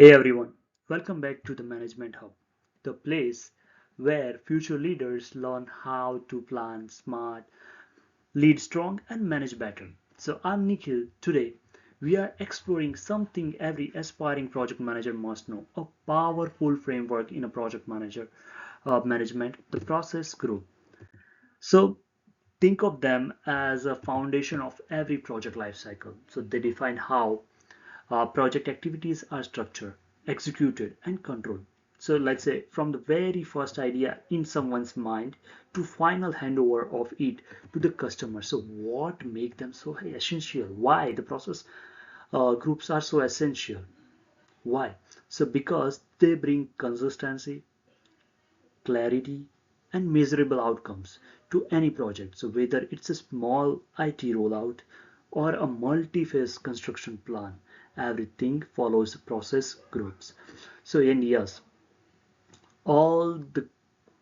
Hey everyone, welcome back to the Management Hub, the place where future leaders learn how to plan smart, lead strong, and manage better. So, I'm Nikhil. Today, we are exploring something every aspiring project manager must know, a powerful framework in a project manager management, the process group. So, think of them as a foundation of every project lifecycle. So, they define how project activities are structured, executed, and controlled. So let's say from the very first idea in someone's mind to final handover of it to the customer. So what make them so essential? Why the process groups are so essential? Why? So because they bring consistency, clarity, and measurable outcomes to any project. So whether it's a small IT rollout or a multi-phase construction plan, everything follows process groups. So and yes, all the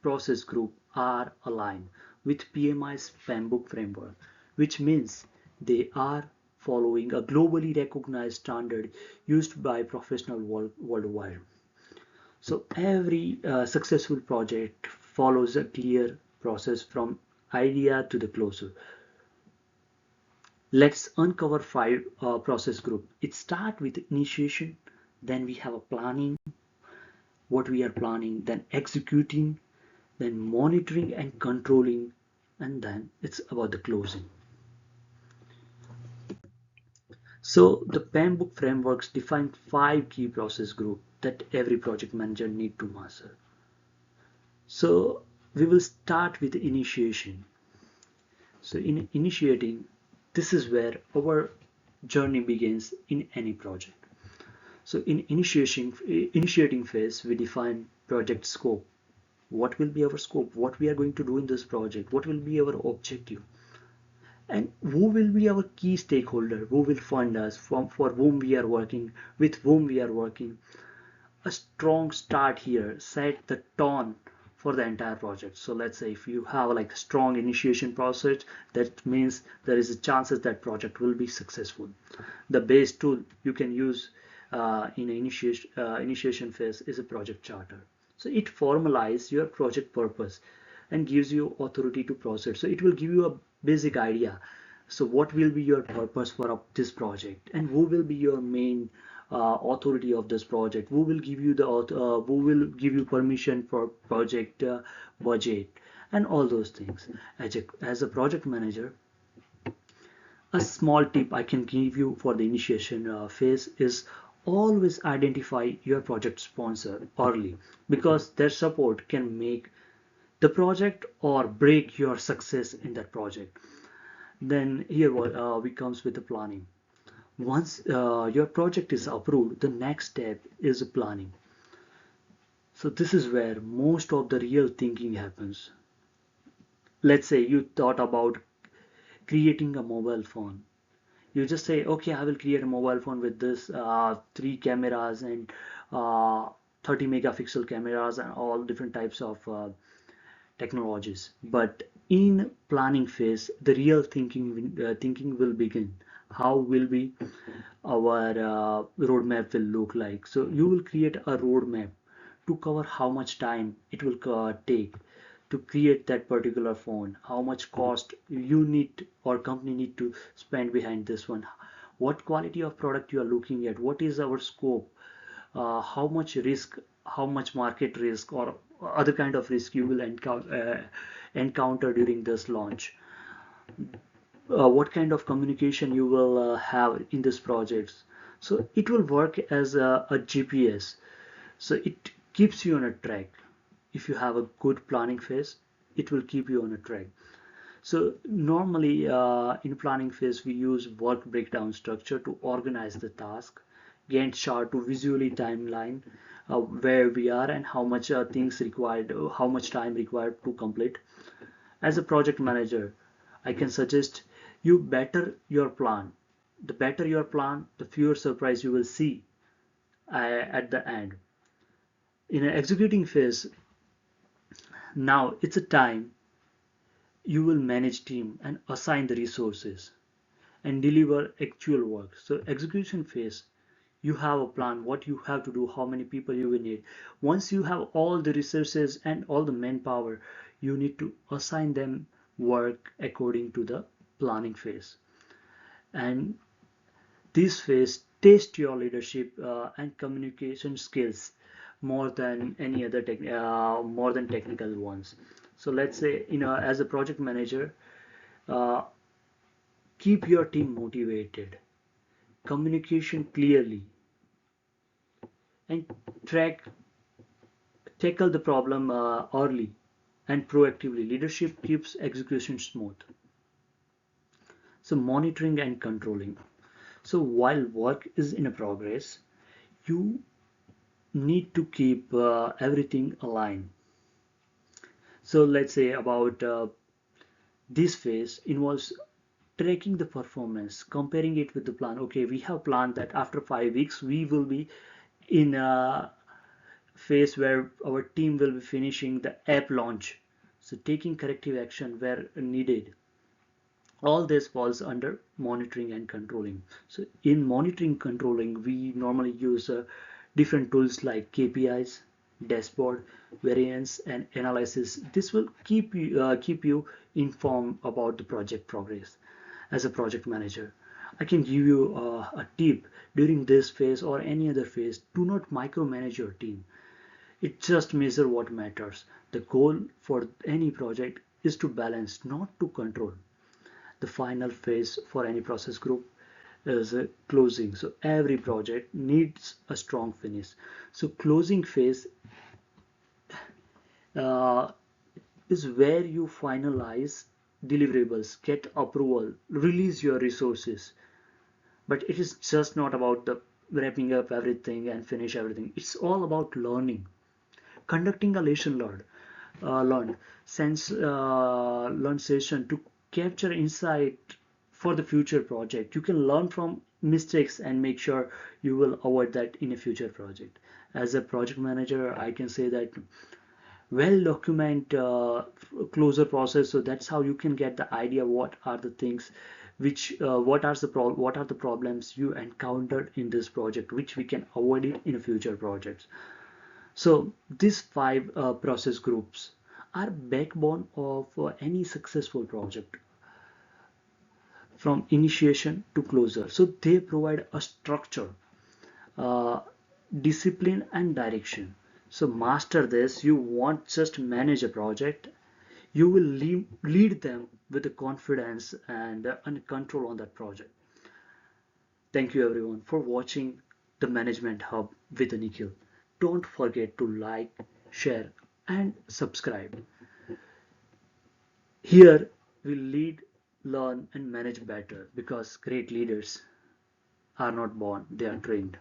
process group are aligned with PMI's PMBOK framework, which means they are following a globally recognized standard used by professionals worldwide. So every successful project follows a clear process from idea to the closure. Let's uncover five process group. It start with initiation, then we have a planning, what we are planning, then executing, then monitoring and controlling, and then it's about the closing. So the PMBOK frameworks define five key process group that every project manager need to master. So we will start with initiation. So in initiating, this is where our journey begins in any project. So in initiating phase, we define project scope. What will be our scope? What we are going to do in this project? What will be our objective? And who will be our key stakeholder? Who will fund us? For whom we are working? With whom we are working? A strong start here set the tone for the entire project. So let's say if you have like a strong initiation process, that means there is a chances that project will be successful. The base tool you can use in initiation phase is a project charter. So it formalizes your project purpose and gives you authority to proceed. So it will give you a basic idea. So what will be your purpose for this project, and who will be your main authority of this project? Who will give you who will give you permission for project budget and all those things? As a project manager, a small tip I can give you for the initiation phase is always identify your project sponsor early, because their support can make the project or break your success in that project. Then here we comes with the planning. Once your project is approved, the next step is planning. So this is where most of the real thinking happens. Let's say you thought about creating a mobile phone. You just say, okay, I will create a mobile phone with this three cameras and 30 megapixel cameras and all different types of technologies. But in planning phase, the real thinking will begin. How will be our roadmap will look like? So you will create a roadmap to cover how much time it will take to create that particular phone, how much cost you need or company need to spend behind this one, what quality of product you are looking at, what is our scope, how much risk, how much market risk or other kind of risk you will encounter during this launch, what kind of communication you will have in this projects. So it will work as a GPS. So it keeps you on a track. If you have a good planning phase, it will keep you on a track. So normally in planning phase, we use work breakdown structure to organize the task, Gantt chart to visually timeline where we are and how much things required, how much time required to complete. As a project manager, I can suggest you better your plan. The better your plan, the fewer surprise you will see at the end. In an executing phase, now it's a time you will manage team and assign the resources and deliver actual work. So execution phase, You have a plan, what you have to do, how many people you will need. Once you have all the resources and all the manpower, you need to assign them work according to the planning phase. And this phase test your leadership and communication skills more than any other more than technical ones. So let's say, as a project manager, uh, keep your team motivated, communication clearly, and track tackle the problem early and proactively. Leadership keeps execution smooth. So monitoring and controlling. So while work is in a progress, you need to keep everything aligned. So let's say about this phase involves tracking the performance, comparing it with the plan. Okay, we have planned that after 5 weeks we will be in a phase where our team will be finishing the app launch. So taking corrective action where needed. All this falls under monitoring and controlling. So in monitoring controlling, we normally use different tools like KPIs, dashboard, variance, and analysis. This will keep you informed about the project progress. As a project manager, I can give you a tip during this phase or any other phase. Do not micromanage your team. It just measure what matters. The goal for any project is to balance, not to control. The final phase for any process group is closing. So every project needs a strong finish. So closing phase uh, is where you finalize deliverables, get approval, release your resources. But it is just not about the wrapping up everything and finish everything. It's all about learning, conducting a lesson learned sense learned session to capture insight for the future project. You can learn from mistakes and make sure you will avoid that in a future project. As a project manager, I can say that well document closer process, so that's how you can get the idea what are the things which what are the problems you encountered in this project, which we can avoid it in future projects. So these five process groups are backbone of any successful project from initiation to closure. So they provide a structure, uh, discipline, and direction. So master this. You won't just manage a project. You will lead them with the confidence and control on that project. Thank you everyone for watching the Management Hub with Nikhil. Don't forget to like, share, and subscribe. Here we lead, learn, and manage better because great leaders are not born, they are trained.